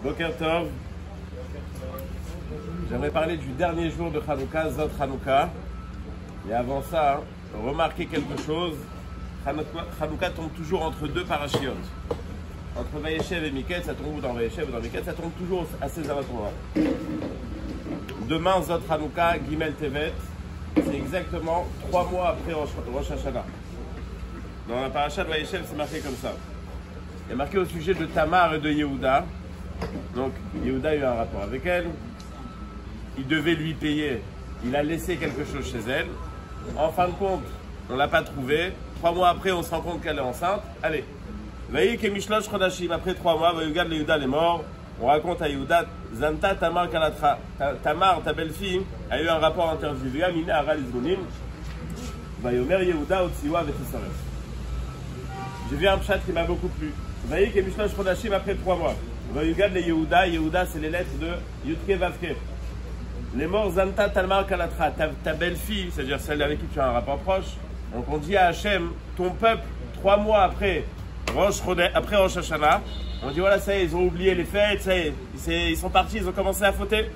Boker Tov. J'aimerais parler du dernier jour de Hanouka, Zot Hanouka. Et avant ça, remarquez quelque chose. Hanouka tombe toujours entre deux parachiotes. Entre Vayeshev et Miketz, ça tombe dans Vayeshev ou dans Miketz, ça tombe toujours à ces endroits. Demain, Zot Hanouka, Gimel Tevet, c'est exactement 3 mois après Rosh Hashanah. Dans la paracha de Vayeshev, c'est marqué comme ça. Il est marqué au sujet de Tamar et de Yehuda. Donc, Yehuda a eu un rapport avec elle. Il devait lui payer. Il a laissé quelque chose chez elle. En fin de compte, on ne l'a pas trouvé. 3 mois après, on se rend compte qu'elle est enceinte. Allez. Voyez que Mishlosh Chodashim, après 3 mois, Vayugad le Yehuda est mort. On raconte à Yehuda, Zanta Tamar Kalatra. Tamar, ta belle-fille, a eu un rapport intervivial. Mina Aral Izgonim. Vayomer Yehuda Otsiwa Vetisaref. J'ai vu un pshat qui m'a beaucoup plu. Voyez que Mishlosh Chodashim, après 3 mois. Vayugad le Yehuda. Yehuda, c'est les lettres de Yudke Vavke. Les morts Zanta Talmar Kalatra, ta belle-fille, c'est-à-dire celle avec qui tu as un rapport proche. Donc on dit à Hachem, ton peuple, 3 mois après Rosh Hashanah, on dit voilà, ça y est, ils ont oublié les fêtes, ça y est, ils sont partis, ils ont commencé à fauter.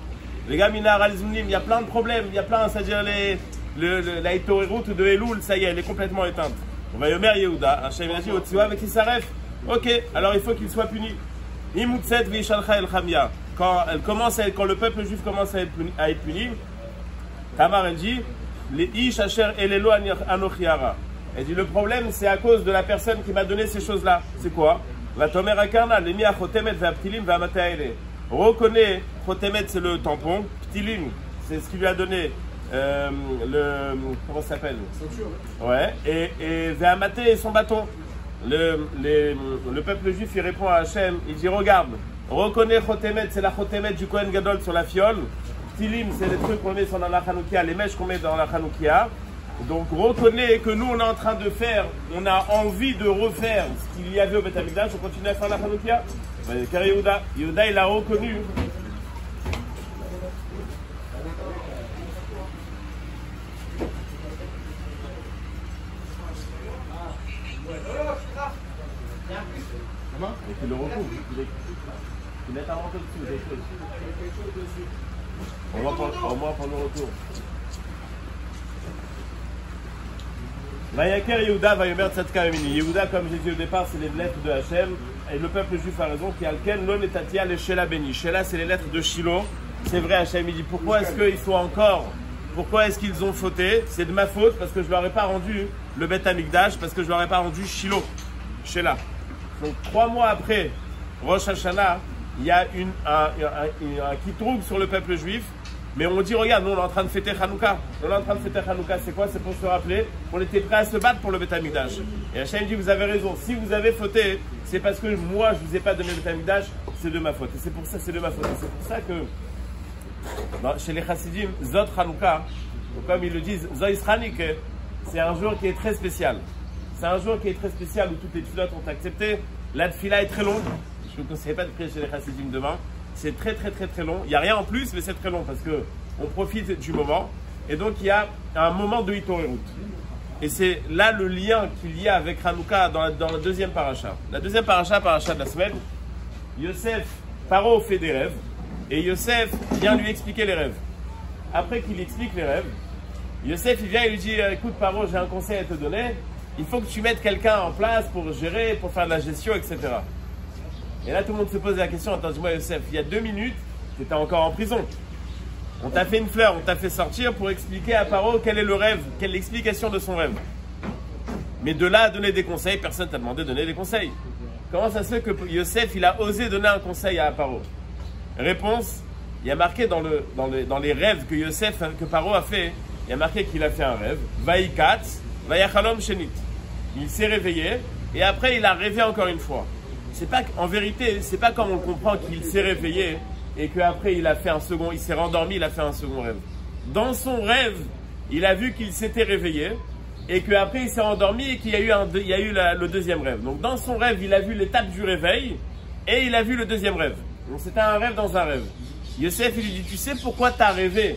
Les gars, Minar Al-Zumnim, il y a plein de problèmes, il y a plein, c'est-à-dire la Hitorerut de Elul, ça y est, elle est complètement éteinte. On va Yomer Yehuda, Hachem a dit, Otsioa avec Isaref, ok, alors il faut qu'il soit puni. Imutset Vishalcha El Chamia. Quand le peuple juif commence à être puni, Tamar elle dit, les Ish Asher Elelo Anochiara. Elle dit, le problème c'est à cause de la personne qui m'a donné ces choses-là. C'est quoi? La Tomer Akarna, les Mia Chotemet Vaptilim Vamataele. Reconnaît, Chotemet c'est le tampon, Ptilim c'est ce qui lui a donné comment ça s'appelle? Ouais, et Vamate son bâton. Le peuple juif il répond à Hachem, il dit regarde, reconnais Chotemet, c'est la Chotemet du Kohen Gadol sur la fiole. Tilim, c'est les trucs qu'on met dans la Hanoukia, les mèches qu'on met dans la Hanoukia. Donc reconnais que nous on est en train de faire, on a envie de refaire ce qu'il y avait au Beth Amikdash, on continue à faire la Hanoukia. Car Yehuda il a reconnu. Et qu'il le recouvre, qu'il mette un manteau dessus, des choses. Au moins pour le retour. Vayaker Yehuda, Vayomer Tzadka Emini. Yehuda, comme j'ai dit au départ, c'est les lettres de Hachem. Et le peuple juif a raison, qui a lequel l'on est tatia les Shela Beni. Shela, c'est les lettres de Shiloh. C'est vrai, Hachem, il dit pourquoi est-ce qu'ils sont encore, pourquoi est-ce qu'ils ont fauté? C'est de ma faute, parce que je ne leur ai pas rendu le Beth Amikdash, parce que je ne leur ai pas rendu Shiloh. Shela. Donc 3 mois après Rosh Hashanah, il y a un kitroug sur le peuple juif. Mais on dit, regarde, nous on est en train de fêter Hanouka. On est en train de fêter Hanouka, c'est quoi? C'est pour se rappeler qu'on était prêts à se battre pour le Beth Amikdash. Et Hachem dit, vous avez raison, si vous avez fauté, c'est parce que moi je ne vous ai pas donné le Beth Amikdash, c'est de ma faute. Et c'est pour ça, c'est de ma faute. Et c'est pour ça que chez les Chassidim, Zot Hanouka, comme ils le disent, Zois Hanik, c'est un jour qui est très spécial. C'est un jour qui est très spécial où toutes les tfilotes ont accepté. La tfila est très longue. Je ne vous conseille pas de prier chez les Chassidim demain. C'est très long. Il n'y a rien en plus, mais c'est très long parce qu'on profite du moment. Et donc, il y a un moment de Hitorerut. Et c'est là le lien qu'il y a avec Hanouka dans la deuxième paracha. La deuxième paracha de la semaine, Yosef, Paro fait des rêves. Et Yosef vient lui expliquer les rêves. Après qu'il explique les rêves, Yosef il vient et lui dit, écoute Paro, j'ai un conseil à te donner. Il faut que tu mettes quelqu'un en place pour gérer, pour faire de la gestion, etc. Et là, tout le monde se pose la question, attends, dis-moi Yosef, il y a 2 minutes, tu étais encore en prison. On t'a fait une fleur, on t'a fait sortir pour expliquer à Paro quel est le rêve, quelle est l'explication de son rêve. Mais de là à donner des conseils, personne t'a demandé de donner des conseils. Comment ça se fait que Yosef, il a osé donner un conseil à Paro? Réponse, il y a marqué dans les rêves que Paro a fait, il y a marqué qu'il a fait un rêve, Vaïkat, Vayachalom Shenit. Il s'est réveillé et après il a rêvé encore une fois. C'est pas, en vérité, c'est pas comme on comprend qu'il s'est réveillé et qu'après il a fait un second, il s'est rendormi, il a fait un second rêve. Dans son rêve, il a vu qu'il s'était réveillé et qu'après il s'est endormi et qu'il y a eu, le deuxième rêve. Donc dans son rêve, il a vu l'étape du réveil et il a vu le deuxième rêve. Donc c'était un rêve dans un rêve. Yosef, il lui dit, tu sais pourquoi tu as rêvé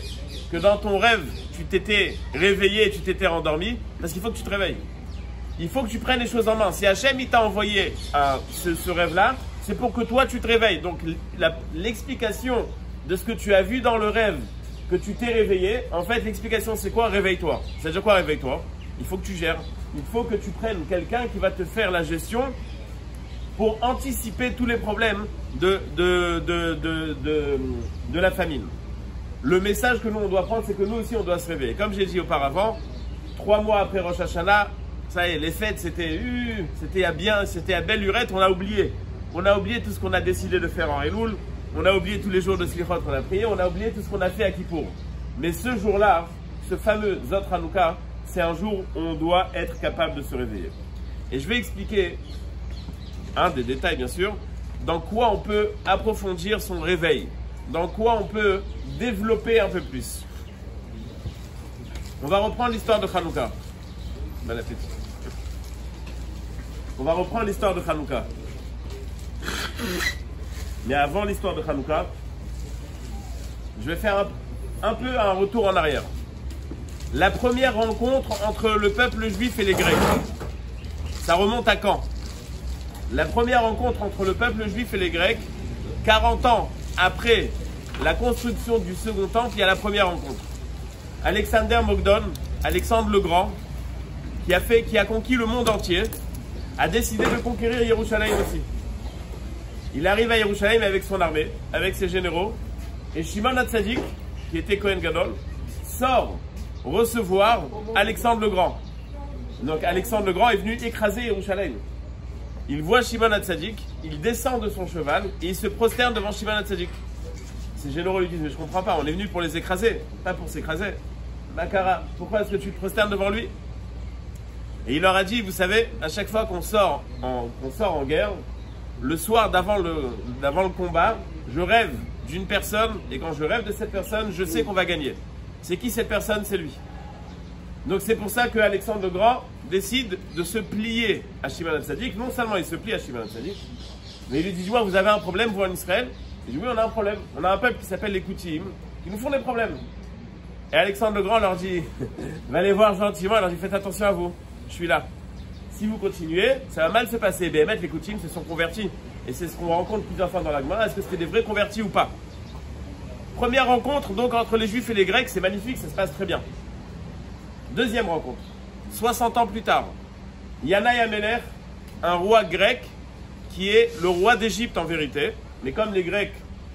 que dans ton rêve, tu t'étais réveillé et tu t'étais endormi? Parce qu'il faut que tu te réveilles. Il faut que tu prennes les choses en main. Si Hachem il t'a envoyé ce rêve-là, c'est pour que toi tu te réveilles. Donc l'explication de ce que tu as vu dans le rêve, que tu t'es réveillé, en fait l'explication c'est quoi? Réveille-toi. C'est-à-dire quoi réveille-toi? Il faut que tu gères. Il faut que tu prennes quelqu'un qui va te faire la gestion pour anticiper tous les problèmes de la famine. Le message que nous on doit prendre, c'est que nous aussi on doit se réveiller. Comme j'ai dit auparavant, 3 mois après Rosh Hashanah, ça y est, les fêtes c'était à belle lurette, on a oublié. On a oublié tout ce qu'on a décidé de faire en Elul, on a oublié tous les jours de Slichot qu'on a prié, on a oublié tout ce qu'on a fait à Kippour. Mais ce jour-là, ce fameux Zot Hanouka, c'est un jour où on doit être capable de se réveiller. Et je vais expliquer des détails bien sûr, dans quoi on peut approfondir son réveil, dans quoi on peut développer un peu plus. On va reprendre l'histoire de Hanouka. Bon appétit. On va reprendre l'histoire de Hanouka. Mais avant l'histoire de Hanouka, je vais faire un peu un retour en arrière. La première rencontre entre le peuple juif et les Grecs, ça remonte à quand? La première rencontre entre le peuple juif et les Grecs, 40 ans après la construction du second temple, il y a la première rencontre. Alexander Mogdon, Alexandre le Grand, qui a conquis le monde entier, a décidé de conquérir Yerushalayim aussi. Il arrive à Yerushalayim avec son armée, avec ses généraux, et Shimon HaTzadik, qui était Kohen Gadol, sort recevoir Alexandre le Grand. Donc Alexandre le Grand est venu écraser Yerushalayim. Il voit Shimon HaTzadik, il descend de son cheval et il se prosterne devant Shimon HaTzadik. Ses généraux lui disent, mais je comprends pas, on est venu pour les écraser, pas pour s'écraser. Makara, pourquoi est-ce que tu te prosternes devant lui? Et il leur a dit, vous savez, à chaque fois qu'on sort en guerre, le soir d'avant le combat, je rêve d'une personne, et quand je rêve de cette personne, je sais qu'on va gagner. C'est qui cette personne? C'est lui. Donc c'est pour ça que Alexandre le Grand décide de se plier à Shimon HaTzadik. Non seulement il se plie à Shimon HaTzadik, mais il lui dit, dis-moi, vous avez un problème, vous en Israël? Il dit, oui, on a un problème. On a un peuple qui s'appelle les Koutim, qui nous font des problèmes. Et Alexandre le Grand leur dit, va les voir gentiment, il leur dit, faites attention à vous, je suis là. Si vous continuez, ça va mal se passer. Béhémet, les Koutim se sont convertis. Et c'est ce qu'on rencontre plusieurs fois dans la Gemara. Est-ce que c'était des vrais convertis ou pas? Première rencontre donc entre les Juifs et les Grecs, c'est magnifique, ça se passe très bien. Deuxième rencontre, 60 ans plus tard, Yanaï Améler, un roi grec qui est le roi d'Égypte en vérité, mais comme les Grecs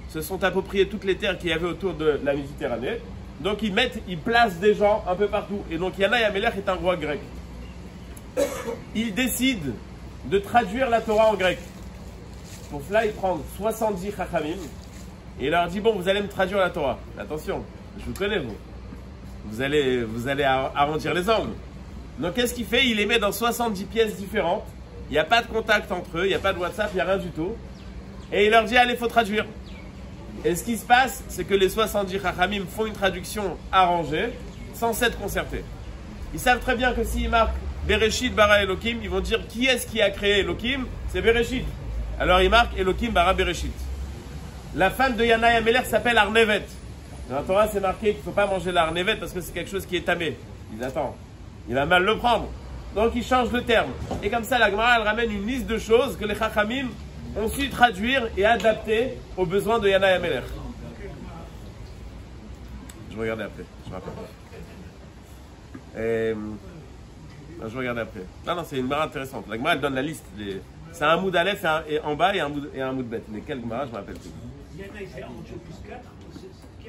se sont appropriés toutes les terres qu'il y avait autour de la Méditerranée, donc ils placent des gens un peu partout. Et donc Yanaï Améler est un roi grec. Il décide de traduire la Torah en grec. Pour cela, il prend 70 chachamim et il leur dit, bon, vous allez me traduire la Torah. Attention, je vous connais, vous. Vous allez arrondir les angles. Donc qu'est-ce qu'il fait? Il les met dans 70 pièces différentes. Il n'y a pas de contact entre eux, il n'y a pas de WhatsApp, il n'y a rien du tout. Et il leur dit, allez, il faut traduire. Et ce qui se passe, c'est que les 70 chachamim font une traduction arrangée, sans s'être concertés. Ils savent très bien que s'ils marquent Bereshit bara Elohim, ils vont dire qui est-ce qui a créé Elohim? C'est Bereshit. Alors ils marquent Elohim bara Bereshit. La femme de Yanaï Améler s'appelle Arnevet. Dans la Torah, c'est marqué qu'il ne faut pas manger l'arnevet parce que c'est quelque chose qui est tamé. Il dit, attends, il va mal le prendre. Donc il change le terme. Et comme ça, la Gemara, elle ramène une liste de choses que les Chachamim ont su traduire et adapter aux besoins de Yanaï Améler. Je vais regarder après, je me rappelle. Je vais regarder après. Non, c'est une Gemara intéressante. La Gemara, elle donne la liste. C'est un moud Aleph et en bas et un moud Bet. Mais quelle Gemara, je ne me rappelle plus. Yanaï, c'est Antiochus 4.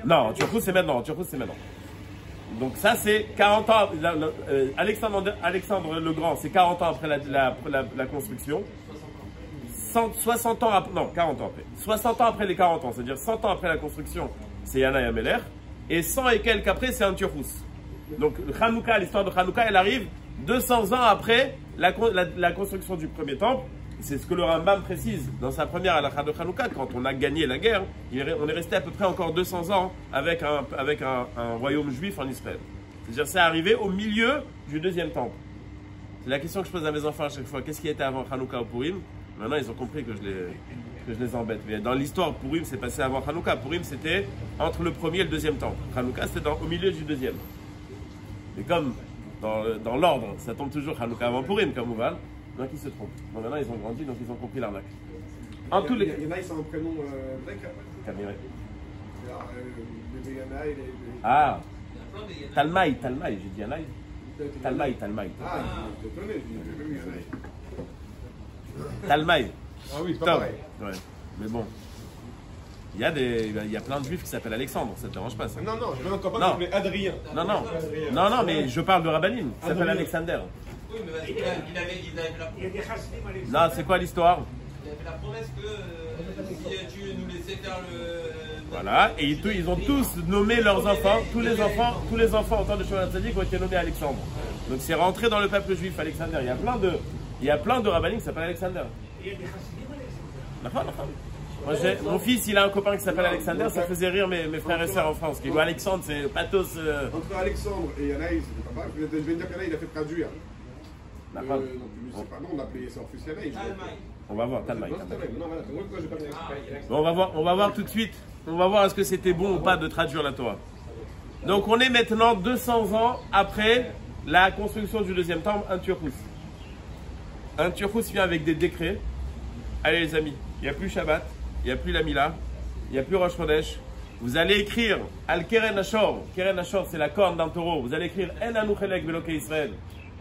Non, Antiochus c'est maintenant. Donc ça c'est 40 ans. Alexandre le Grand, c'est 40 ans après la construction. 60 ans après, non, 40 ans après. 60 ans après les 40 ans, c'est-à-dire 100 ans après la construction, c'est Yanaï Améler. Et 100 et quelques après, c'est Antiochus. Donc Hanouka, l'histoire de Hanouka, elle arrive 200 ans après la construction du premier temple. C'est ce que le Rambam précise dans sa première halakha de Hanouka. Quand on a gagné la guerre, on est resté à peu près encore 200 ans avec un royaume juif en Israël. C'est-à-dire c'est arrivé au milieu du deuxième temple. C'est la question que je pose à mes enfants à chaque fois. Qu'est-ce qui était avant Hanouka ou Purim? Maintenant ils ont compris que je les embête. Mais dans l'histoire, Purim c'est passé avant Hanouka. Purim c'était entre le premier et le deuxième temple. Hanouka c'était au milieu du deuxième. Mais comme dans l'ordre, ça tombe toujours Hanouka avant Purim, comme Ouval. Donc ils se trompent. Donc maintenant ils ont grandi, donc ils ont compris l'arnaque. En tous les cas. Il y en a, ils sont en prénom grec. Camille. Bébé Yanaï. Ah, Talmaï, j'ai dit Yanaï. Talmaï. Ah, je te connais, je dis bébé Yanaï. Talmaï. Ah oui, c'est pas Tom. pareil. Ouais. Mais bon. Il y a plein de juifs qui s'appellent Alexandre, ça te dérange pas ça? Non, j'avais un copain qui Non. s'appelait Adrien. Non, mais je parle de Rabbanim, il s'appelle Alexander. Oui, mais il avait la Il y a des chassidim à l'exemple. Non, c'est quoi l'histoire? il avait la promesse que si tu nous laissais faire le. Voilà, et ils ont tous nommé leurs enfants, tous les enfants en temps de Shimon Hatzadik ont été nommés Alexandre. Donc c'est rentré dans le peuple juif, Alexander. Il y a plein de Rabbanim qui s'appellent Alexander. Il y a des chassidim à l'exemple. D'accord. Moi, mon fils, il a un copain qui s'appelle Alexander, ça faisait rire mes frères et sœurs en France. Qui voient Alexandre, c'est pathos. Entre Alexandre et Yanaï, c'était pas mal. Je vais dire qu'Yanaï, il a fait traduire. D'accord. Non, je sais pas, non, on appelait ça en plus Yanaï. On va voir, Talmaï. Non, voilà, c'est moi que j'ai pas fait. Bon, on va voir tout de suite. On va voir est-ce que c'était bon ou pas de traduire la Torah. Donc on est maintenant 200 ans après la construction du deuxième temple, Antiochus. Antiochus vient avec des décrets. Allez les amis, il n'y a plus Shabbat, il n'y a plus la Mila, il n'y a plus Rosh Chodesh. Vous allez écrire Al Keren Ashor. Keren Ashor, c'est la corne d'un taureau. Vous allez écrire En Anu Chelek Beloke Israël.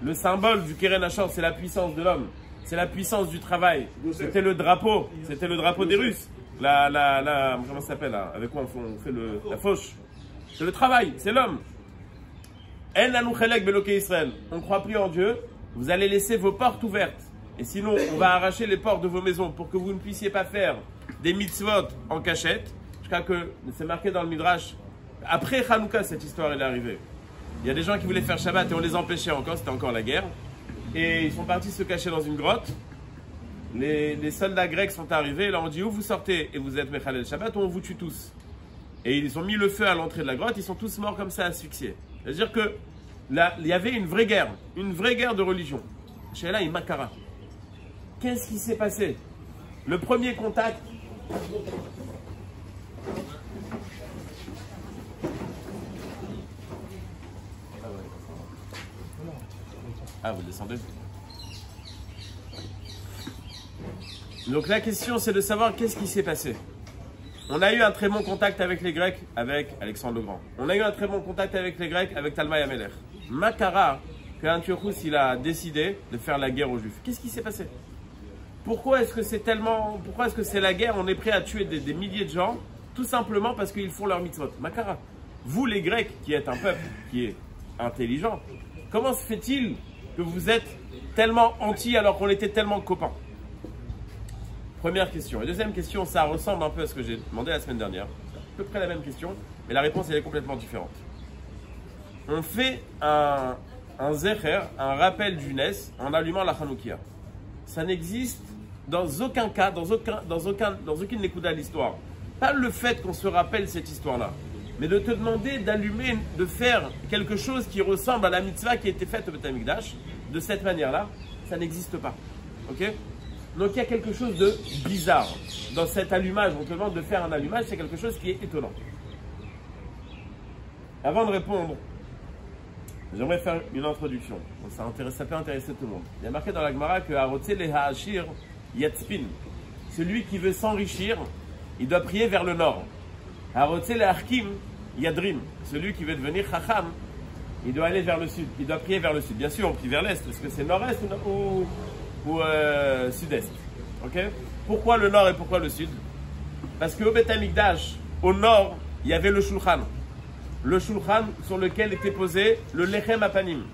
Le symbole du Keren Ashor, c'est la puissance de l'homme. C'est la puissance du travail. C'était le drapeau. C'était le drapeau des Russes. Comment ça s'appelle là? Avec quoi on fait la fauche? C'est le travail, c'est l'homme. En Anu Chelek Beloke Israël. On ne croit plus en Dieu. Vous allez laisser vos portes ouvertes. Et sinon, on va arracher les portes de vos maisons pour que vous ne puissiez pas faire des mitzvot en cachette. Jusqu'à que, c'est marqué dans le Midrash, après Hanouka, cette histoire est arrivée. Il y a des gens qui voulaient faire Shabbat et on les empêchait encore, c'était encore la guerre. Et ils sont partis se cacher dans une grotte. Les soldats grecs sont arrivés et leur ont dit où vous sortez et vous êtes Mechalel Shabbat ou on vous tue tous. Et ils ont mis le feu à l'entrée de la grotte, ils sont tous morts comme ça asphyxiés. C'est-à-dire que là, il y avait une vraie guerre de religion. Sheila et Makara. Qu'est-ce qui s'est passé? Le premier contact. Ah, vous descendez. Donc la question, c'est de savoir qu'est-ce qui s'est passé. On a eu un très bon contact avec les Grecs, avec Alexandre le Grand. On a eu un très bon contact avec les Grecs, avec Talmaï Améler. Makara, que Antiochus, il a décidé de faire la guerre aux Juifs. Qu'est-ce qui s'est passé? Pourquoi est-ce que c'est la guerre? On est prêt à tuer des milliers de gens, tout simplement parce qu'ils font leur mitzvot. Makara, vous les Grecs, qui êtes un peuple qui est intelligent, comment se fait-il que vous êtes tellement anti alors qu'on était tellement copains? Première question. Et deuxième question, ça ressemble un peu à ce que j'ai demandé la semaine dernière. C'est à peu près la même question, mais la réponse elle est complètement différente. On fait un zecher, un rappel du Nes, en allumant la Hanoukia. Ça n'existe dans aucun cas, dans aucune écoute à l'histoire. Pas le fait qu'on se rappelle cette histoire-là, mais de te demander d'allumer, de faire quelque chose qui ressemble à la mitzvah qui a été faite au Beth Amikdash, de cette manière-là, ça n'existe pas. Ok? Donc il y a quelque chose de bizarre dans cet allumage. On te demande de faire un allumage, c'est quelque chose qui est étonnant. Avant de répondre, j'aimerais faire une introduction. Ça peut intéresser tout le monde. Il y a marqué dans la Gemara que Harotze le Ha'ashir Yatzpin. Celui qui veut s'enrichir, il doit prier vers le nord. Harotze le Harkim Yadrim. Celui qui veut devenir Chacham, il doit aller vers le sud. Il doit prier vers le sud. Bien sûr, on prie vers l'est, parce que c'est nord-est ou sud-est. Ok? Pourquoi le nord et pourquoi le sud? Parce qu'au Beth Amikdash, au nord, il y avait le Shulchan. Le Shulchan sur lequel était posé le Lechem Apanim.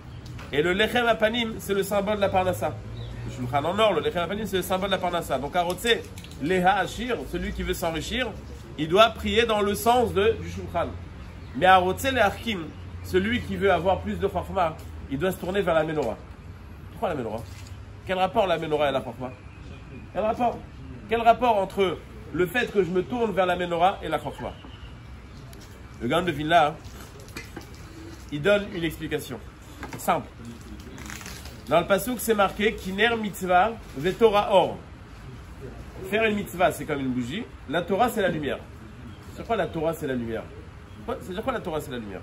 Et le Lechem Apanim, c'est le symbole de la Parnassa. Le Shulchan en or, le Lechem Apanim, c'est le symbole de la Parnassa. Donc Harotze, Leha Ashir, celui qui veut s'enrichir, il doit prier dans le sens du Shulchan. Mais Harotze le Harkim, celui qui veut avoir plus de Chorma, il doit se tourner vers la Menorah. Pourquoi la Menorah? Quel rapport la Menorah et la Chorma? Quel rapport entre le fait que je me tourne vers la Menorah et la Chorma? Le Gaon de Vilna, il donne une explication simple. Dans le pasuk, c'est marqué Kiner mitzvah vetora or. Faire une mitzvah, c'est comme une bougie. La Torah, c'est la lumière. C'est quoi la Torah, c'est la lumière? C'est quoi la Torah, c'est la lumière?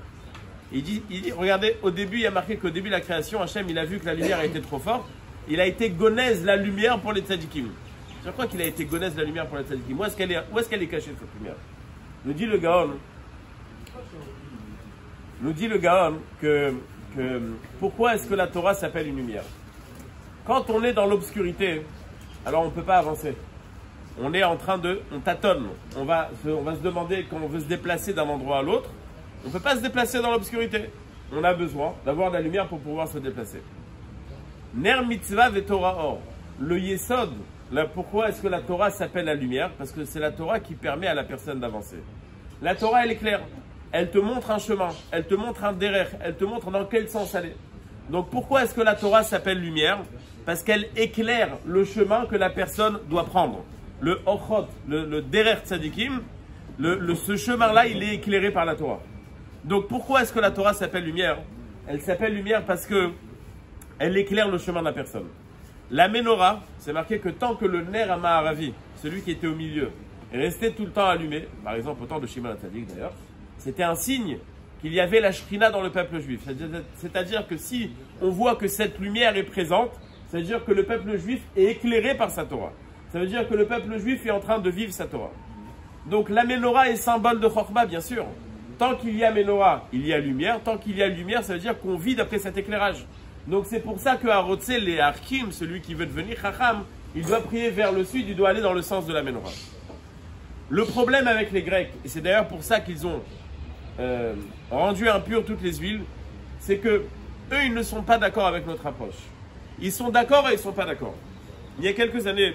Il dit, regardez, au début, il y a marqué qu'au début de la création, Hachem, il a vu que la lumière a été trop forte. Il a été gonèse la lumière pour les tzadikim. Je crois qu'il a été gonesse de la lumière pour les tzadikim. Où est-ce qu'elle est cachée cette lumière? Nous dit le Gaon que pourquoi est-ce que la Torah s'appelle une lumière? Quand on est dans l'obscurité, alors on ne peut pas avancer. On est en train on tâtonne. On va se demander quand on veut se déplacer d'un endroit à l'autre. On ne peut pas se déplacer dans l'obscurité. On a besoin d'avoir de la lumière pour pouvoir se déplacer. Ner mitzvah ve Torah or. Le yesod, pourquoi est-ce que la Torah s'appelle la lumière? Parce que c'est la Torah qui permet à la personne d'avancer. La Torah, elle est claire. Elle te montre un chemin. Elle te montre un derer. Elle te montre dans quel sens aller. Donc pourquoi est-ce que la Torah s'appelle lumière? Parce qu'elle éclaire le chemin que la personne doit prendre. Le ochot, le derer tzadikim, ce chemin-là, il est éclairé par la Torah. Donc pourquoi est-ce que la Torah s'appelle lumière? Elle s'appelle lumière parce que elle éclaire le chemin de la personne. La menorah, c'est marqué que tant que le ner Amaharavi, celui qui était au milieu, est resté tout le temps allumé, par exemple au temps de Shimon HaTzadik d'ailleurs, c'était un signe qu'il y avait la Shrina dans le peuple juif. C'est-à-dire que si on voit que cette lumière est présente, c'est-à-dire que le peuple juif est éclairé par sa Torah. Ça veut dire que le peuple juif est en train de vivre sa Torah. Donc la menorah est symbole de Chokhmah, bien sûr. Tant qu'il y a menorah, il y a lumière. Tant qu'il y a lumière, ça veut dire qu'on vit d'après cet éclairage. Donc c'est pour ça que Harotzel et Arkim, celui qui veut devenir Chacham, il doit prier vers le sud, il doit aller dans le sens de la menorah. Le problème avec les Grecs, et c'est d'ailleurs pour ça qu'ils ont rendu impures toutes les huiles, c'est que eux, ils ne sont pas d'accord avec notre approche. Ils sont d'accord et ils ne sont pas d'accord. Il y a quelques années,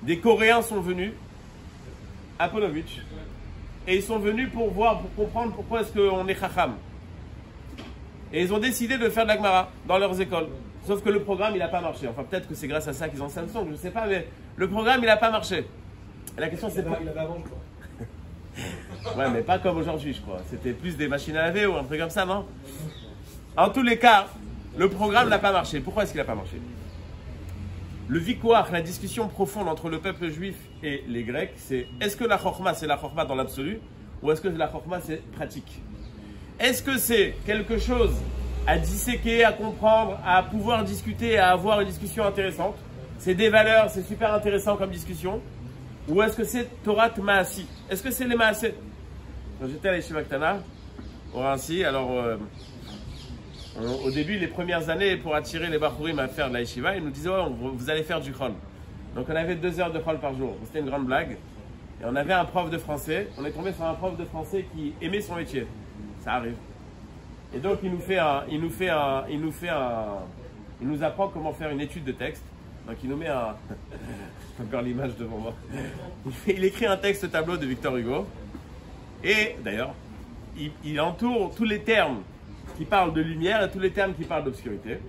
des Coréens sont venus à Ponovitch et ils sont venus pour comprendre pourquoi est-ce qu'on est Chacham. Et ils ont décidé de faire de la Gemara dans leurs écoles. Sauf que le programme, il n'a pas marché. Enfin, peut-être que c'est grâce à ça qu'ils ont Samsung, je ne sais pas, mais le programme, il n'a pas marché. Et la question, c'est pas... Il avait avant, quoi. Ouais, mais pas comme aujourd'hui, je crois. C'était plus des machines à laver ou un truc comme ça, non? En tous les cas, le programme n'a pas marché. Pourquoi est-ce qu'il n'a pas marché? Le vikouach, la discussion profonde entre le peuple juif et les Grecs, c'est est-ce que la chokhmah, c'est la chokhmah dans l'absolu, ou est-ce que la chokhmah, c'est pratique? Est-ce que c'est quelque chose à disséquer, à comprendre, à pouvoir discuter, à avoir une discussion intéressante? C'est des valeurs, c'est super intéressant comme discussion. Ou est-ce que c'est Torah Maasi? Est-ce que c'est les Maasé? Quand j'étais à l'Yeshiva Ktana, au Rinci, alors au début, les premières années, pour attirer les Bachurim à faire de la Yeshiva, ils nous disaient ouais, vous allez faire du Chol. Donc on avait 2 heures de Chol par jour. C'était une grande blague. Et on avait un prof de français. On est tombé sur un prof de français qui aimait son métier. Ça arrive. Et donc il nous apprend comment faire une étude de texte. Donc il nous met encore l'image devant moi. Il écrit un texte tableau de Victor Hugo. Et d'ailleurs, il entoure tous les termes qui parlent de lumière et tous les termes qui parlent d'obscurité.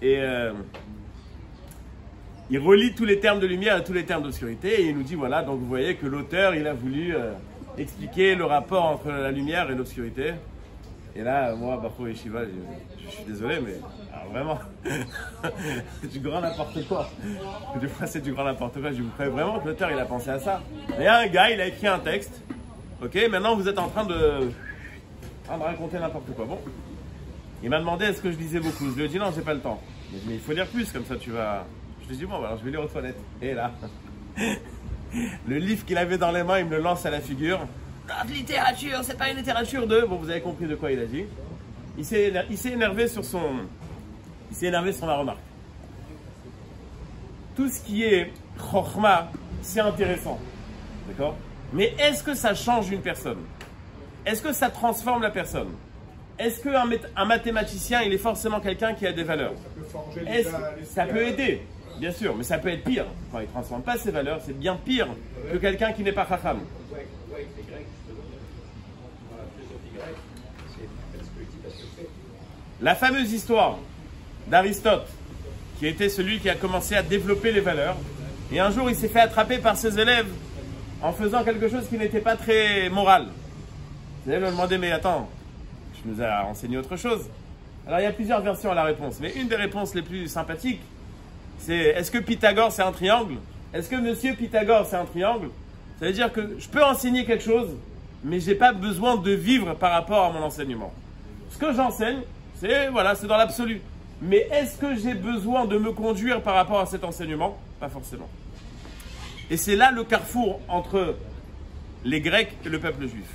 Et il relie tous les termes de lumière et tous les termes d'obscurité. Et il nous dit voilà, donc vous voyez que l'auteur, il a voulu expliquer le rapport entre la lumière et l'obscurité. Et là, moi, Bafo et Shiva, je suis désolé, mais alors vraiment, c'est du grand n'importe quoi. Des fois, c'est du grand n'importe quoi. Je vous croyez vraiment que l'auteur, il a pensé à ça? Il y a un gars, il a écrit un texte. Ok, maintenant vous êtes en train de raconter n'importe quoi. Bon, il m'a demandé est-ce que je lisais beaucoup. Je lui ai dit non, j'ai pas le temps. Il m'a dit mais il faut lire plus, comme ça tu vas. Je lui ai dit bon, alors je vais lire aux toilettes. Et là, le livre qu'il avait dans les mains, il me le lance à la figure. Non, littérature, c'est pas une littérature de. Bon, vous avez compris de quoi il a dit. Il s'est énervé sur ma remarque. Tout ce qui est chokhmah, c'est intéressant, d'accord? Mais est-ce que ça change une personne? Est-ce que ça transforme la personne? Est-ce qu'un mathématicien, il est forcément quelqu'un qui a des valeurs? Ça peut aider, bien sûr, mais ça peut être pire. Quand il ne transforme pas ses valeurs, c'est bien pire que quelqu'un qui n'est pas chacham. La fameuse histoire d'Aristote, qui était celui qui a commencé à développer les valeurs, et un jour il s'est fait attraper par ses élèves en faisant quelque chose qui n'était pas très moral. Les élèves lui ont demandé mais attends, tu nous as enseigné autre chose. Alors il y a plusieurs versions à la réponse, mais une des réponses les plus sympathiques, c'est est-ce que Pythagore c'est un triangle? Est-ce que monsieur Pythagore c'est un triangle? Ça veut dire que je peux enseigner quelque chose, mais je n'ai pas besoin de vivre par rapport à mon enseignement. Ce que j'enseigne, c'est voilà, c'est dans l'absolu. Mais est-ce que j'ai besoin de me conduire par rapport à cet enseignement? Pas forcément. Et c'est là le carrefour entre les Grecs et le peuple juif.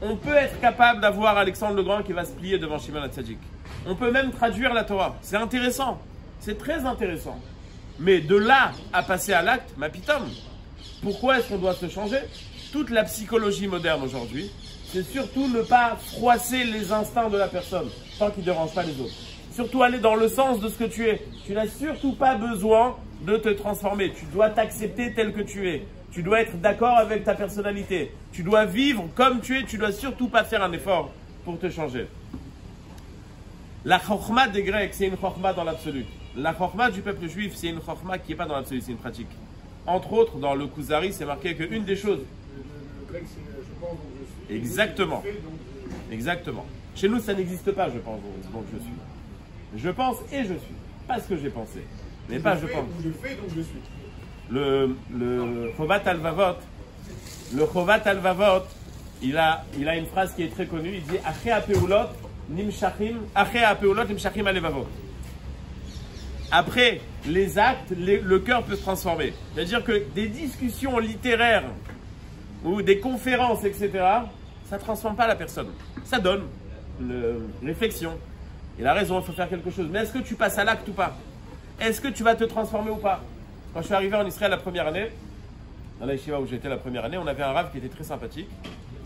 On peut être capable d'avoir Alexandre le Grand qui va se plier devant Shimon HaTzadik. On peut même traduire la Torah. C'est intéressant. C'est très intéressant. Mais de là à passer à l'acte, ma pitom. Pourquoi est-ce qu'on doit se changer? Toute la psychologie moderne aujourd'hui, c'est surtout ne pas froisser les instincts de la personne tant qu'il ne dérange pas les autres. Surtout aller dans le sens de ce que tu es. Tu n'as surtout pas besoin de te transformer. Tu dois t'accepter tel que tu es. Tu dois être d'accord avec ta personnalité. Tu dois vivre comme tu es. Tu ne dois surtout pas faire un effort pour te changer. La chorma des Grecs, c'est une chorma dans l'absolu. La chorma du peuple juif, c'est une chorma qui n'est pas dans l'absolu, c'est une pratique. Entre autres, dans le Kuzari, c'est marqué qu'une des choses... Le grec, c'est je pense donc je suis. Exactement. Je fais, donc Exactement. Chez nous, ça n'existe pas, je pense, donc je suis. Je pense et je suis. Pas ce que j'ai pensé. Mais pas je pense. Je fais, donc je suis. Le Chovat Alvavot, il a une phrase qui est très connue. Il dit Aché apeulot nimshachim alevavot. Après les actes, le cœur peut se transformer. C'est-à-dire que des discussions littéraires ou des conférences, etc., ça ne transforme pas la personne. Ça donne réflexion. Il a raison, il faut faire quelque chose. Mais est-ce que tu passes à l'acte ou pas? Est-ce que tu vas te transformer ou pas? Quand je suis arrivé en Israël la première année, dans la yeshiva où j'étais la première année, on avait un rav qui était très sympathique.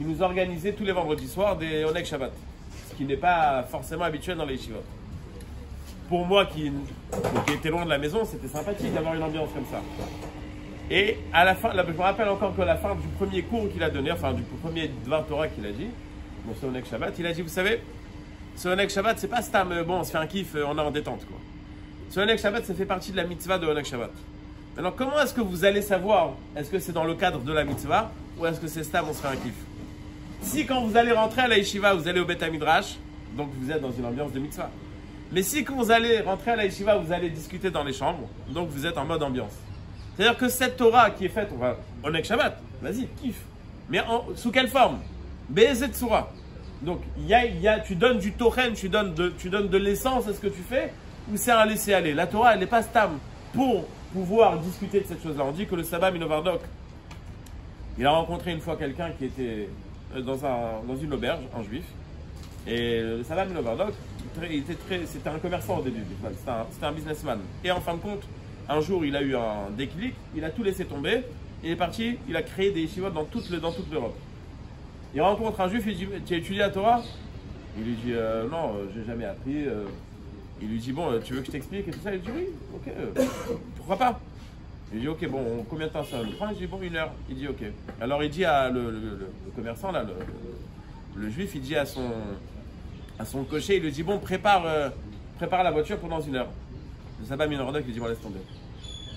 Il nous organisait tous les vendredis soirs des Oneg Shabbat. Ce qui n'est pas forcément habituel dans les yeshivot. Pour moi qui était loin de la maison, c'était sympathique d'avoir une ambiance comme ça. Et à la fin, là, je me rappelle encore que la fin du premier cours qu'il a donné, enfin du premier Dvar Torah qu'il a dit, bon, ce Oneg Shabbat, il a dit, vous savez, ce Oneg Shabbat, c'est pas stam, bon, on se fait un kiff, on est en détente, quoi. Ce Oneg Shabbat, ça fait partie de la mitzvah de Oneg Shabbat. Maintenant, comment est-ce que vous allez savoir, est-ce que c'est dans le cadre de la mitzvah, ou est-ce que c'est stam, on se fait un kiff? Si quand vous allez rentrer à la yeshiva, vous allez au Beth Midrash, donc vous êtes dans une ambiance de mitzvah. Mais si quand vous allez rentrer à la yeshiva, vous allez discuter dans les chambres, donc vous êtes en mode ambiance. C'est-à-dire que cette Torah qui est faite, on va Oneg Shabbat, vas-y, kiffe. Mais sous quelle forme? Be'ezet Tzura. Donc, tu donnes du tochen, tu donnes de l'essence à ce que tu fais, ou c'est un laisser-aller. La Torah, elle n'est pas stam pour pouvoir discuter de cette chose-là. On dit que le Sabba Minovardok, il a rencontré une fois quelqu'un qui était dans une auberge, un juif, et le Sabba Minovardok, c'était un commerçant au début, c'était un businessman. Et en fin de compte, un jour, il a eu un déclic, il a tout laissé tomber, il est parti, il a créé des yeshivot dans toute l'Europe. Il rencontre un juif, il dit, tu as étudié la Torah? Il lui dit, non, j'ai jamais appris. Il lui dit, bon, tu veux que je t'explique et tout ça? Il dit, oui, ok, pourquoi pas? Il lui dit, ok, bon, combien de temps ça me prend? Il dit, bon, 1 heure. Il dit, ok. Alors il dit à le commerçant, là, le juif, il dit à son cocher, il lui dit, bon, prépare la voiture pour dans 1 heure. Le Sabba Minovardok, il dit, bon, laisse tomber.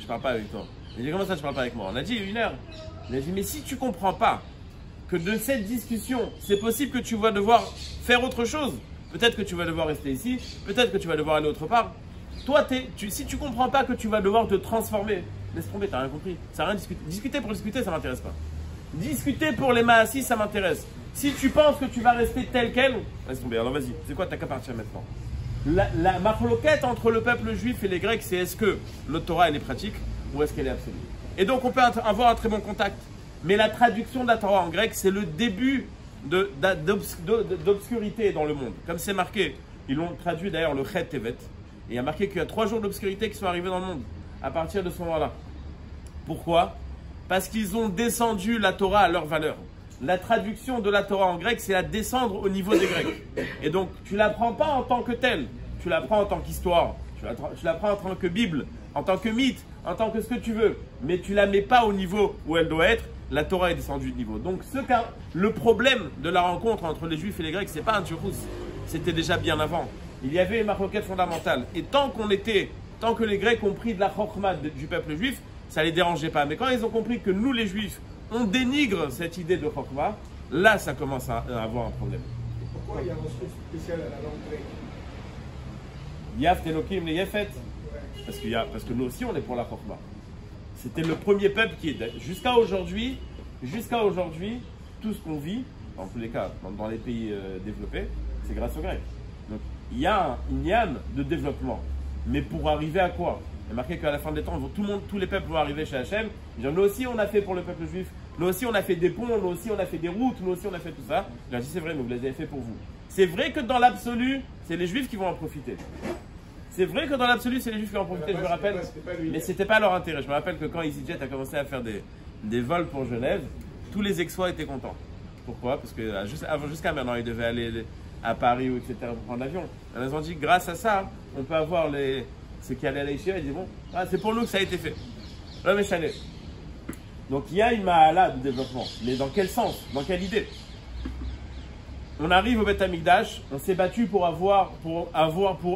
Je parle pas avec toi. Il dit, comment ça, tu parles pas avec moi? On a dit 1 heure. Il a dit, mais si tu comprends pas que de cette discussion, c'est possible que tu vas devoir faire autre chose. Peut-être que tu vas devoir rester ici, peut-être que tu vas devoir aller autre part. Toi, si tu comprends pas que tu vas devoir te transformer, laisse tomber, t'as rien compris. Ça n'a rien discuté. Discuter pour discuter, ça m'intéresse pas. Discuter pour les maassis, ça m'intéresse. Si tu penses que tu vas rester tel quel, laisse tomber. Alors vas-y, c'est quoi, t'as qu'à partir maintenant. La machloquette entre le peuple juif et les Grecs, c'est est-ce que le Torah elle est pratique ou est-ce qu'elle est absolue. Et donc on peut avoir un très bon contact. Mais la traduction de la Torah en grec, c'est le début d'obscurité dans le monde. Comme c'est marqué, ils l'ont traduit d'ailleurs le Chet Tevet. Et il y a marqué qu'il y a 3 jours d'obscurité qui sont arrivés dans le monde à partir de ce moment-là. Pourquoi? Parce qu'ils ont descendu la Torah à leur valeur. La traduction de la Torah en grec, c'est la descendre au niveau des Grecs. Et donc, tu ne la prends pas en tant que telle. Tu la prends en tant qu'histoire. Tu la prends en tant que Bible, en tant que mythe, en tant que ce que tu veux. Mais tu ne la mets pas au niveau où elle doit être. La Torah est descendue de niveau. Donc, le problème de la rencontre entre les Juifs et les Grecs, ce n'est pas un tchourouss. C'était déjà bien avant. Il y avait une marloquette fondamentale. Et tant que les Grecs ont pris de la chokma du peuple juif, ça ne les dérangeait pas. Mais quand ils ont compris que nous, les Juifs, on dénigre cette idée de chokma, là, ça commence à avoir un problème. Pourquoi il y a un sens spécial à la langue grecque? Yaf, Elohim, les Yefet. Parce que nous aussi, on est pour la chokma. C'était le premier peuple qui est. Jusqu'à aujourd'hui, tout ce qu'on vit, dans tous les cas, dans les pays développés, c'est grâce aux Grecs. Donc, il y a une yann de développement. Mais pour arriver à quoi? Il est marqué qu'à la fin des temps, tous les peuples vont arriver chez Hachem. Nous aussi, on a fait pour le peuple juif. Nous aussi, on a fait des ponts. Nous aussi, on a fait des routes. Nous aussi, on a fait tout ça. J'ai dit, c'est vrai, mais vous les avez fait pour vous. C'est vrai que dans l'absolu, c'est les juifs qui vont en profiter. C'est vrai que dans l'absolu, c'est les juifs qui vont en profiter, je me rappelle. Mais ce n'était pas leur intérêt. Je me rappelle que quand EasyJet a commencé à faire des vols pour Genève, tous les ex-fois étaient contents. Pourquoi? Parce que jusqu'à maintenant, ils devaient aller à Paris ou etc. pour prendre l'avion. Ils ont dit, grâce à ça, on peut avoir ceux qui allaient à l'Aïchia, ils disent, bon, c'est pour nous que ça a été fait. Là, mais chalet. Donc il y a une mahala de développement. Mais dans quel sens? Dans quelle idée? On arrive au Beth Amikdash, on s'est battu pour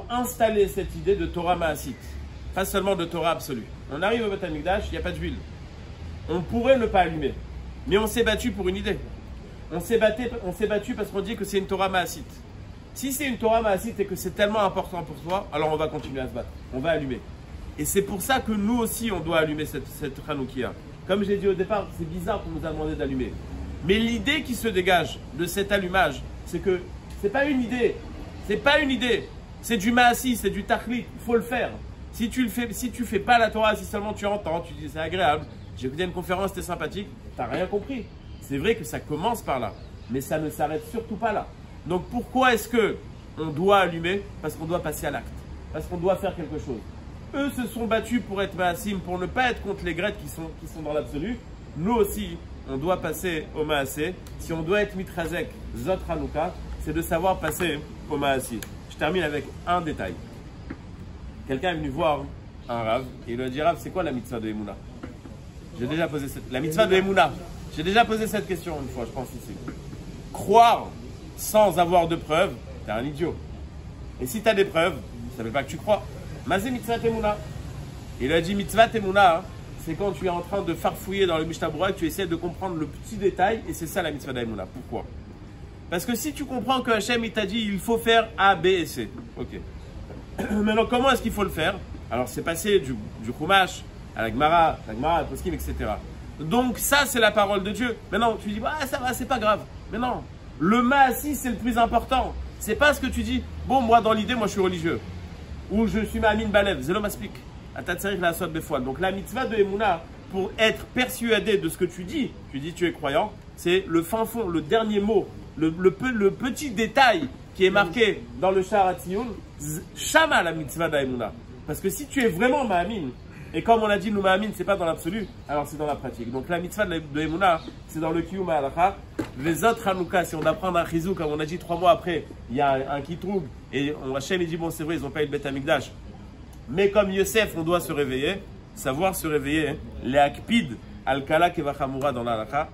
installer cette idée de Torah Maasit. Pas seulement de Torah absolue. On arrive au Beth Amikdash, il n'y a pas d'huile. On pourrait ne pas allumer. Mais on s'est battu pour une idée. On s'est battu parce qu'on dit que c'est une Torah Maasit. Si c'est une Torah Maasit et que c'est tellement important pour toi, alors on va continuer à se battre. On va allumer. Et c'est pour ça que nous aussi, on doit allumer cette Hanoukia. Comme j'ai dit au départ, c'est bizarre qu'on nous a demandé d'allumer. Mais l'idée qui se dégage de cet allumage, c'est que c'est pas une idée. C'est pas une idée. C'est du Maassi, c'est du Tachlit. Il faut le faire. Si tu fais pas la Torah, si seulement tu entends, tu dis c'est agréable, j'ai écouté une conférence, c'était sympathique, t'as rien compris. C'est vrai que ça commence par là, mais ça ne s'arrête surtout pas là. Donc pourquoi est-ce que on doit allumer? Parce qu'on doit passer à l'acte. Parce qu'on doit faire quelque chose. Eux se sont battus pour être Maassim, pour ne pas être contre les Grecs qui sont dans l'absolu. Nous aussi, on doit passer au Maasé. Si on doit être Mitrazek, Zot Hanouka, c'est de savoir passer au Maasé. Je termine avec un détail. Quelqu'un est venu voir un Rav et il lui a dit, Rav, c'est quoi la mitzvah de Emouna? J'ai déjà posé la mitzvah de Emouna. J'ai déjà posé cette question une fois, je pense ici. Croire sans avoir de preuves, t'es un idiot. Et si tu as des preuves, ça ne veut pas que tu crois. Mazé mitzvah Emouna. Il a dit mitzvah Emouna, c'est quand tu es en train de farfouiller dans le Mishnah Berurah, tu essaies de comprendre le petit détail, et c'est ça la mitzvah d'Emouna. Pourquoi? Parce que si tu comprends que Hachem il t'a dit il faut faire A, B et C. Ok. Maintenant, comment est-ce qu'il faut le faire? Alors, c'est passé du Chumash à la Gemara, à Poskim, etc. Donc, ça, c'est la parole de Dieu. Maintenant, tu dis, ça va, c'est pas grave. Mais non, le Maassi, c'est le plus important. C'est pas ce que tu dis, bon, moi, dans l'idée, moi, je suis religieux. Ou je suis Ma'amin Balev, Zelo Maspik. Atatsarik la Sot Befoal. Donc, la mitzvah de Emouna, pour être persuadé de ce que tu dis tu es croyant, c'est le fin fond, le dernier mot, le petit détail qui est marqué dans le Sha'ar HaTziyun, Shama la mitzvah d'Emouna. Parce que si tu es vraiment Ma'amin, et comme on a dit, nous Ma'amin, c'est pas dans l'absolu, alors c'est dans la pratique. Donc la mitzvah de Emouna, c'est dans le Kiyum HaHalacha. Les autres Hanouka, si on apprend un Chizou, comme on a dit 3 mois après, il y a un Kitroug, et Hachem il dit, bon c'est vrai, ils n'ont pas eu le Beth Amikdash. Mais comme Yosef, on doit se réveiller, savoir se réveiller, les akpid, al-kala kevachamura dans la halakha.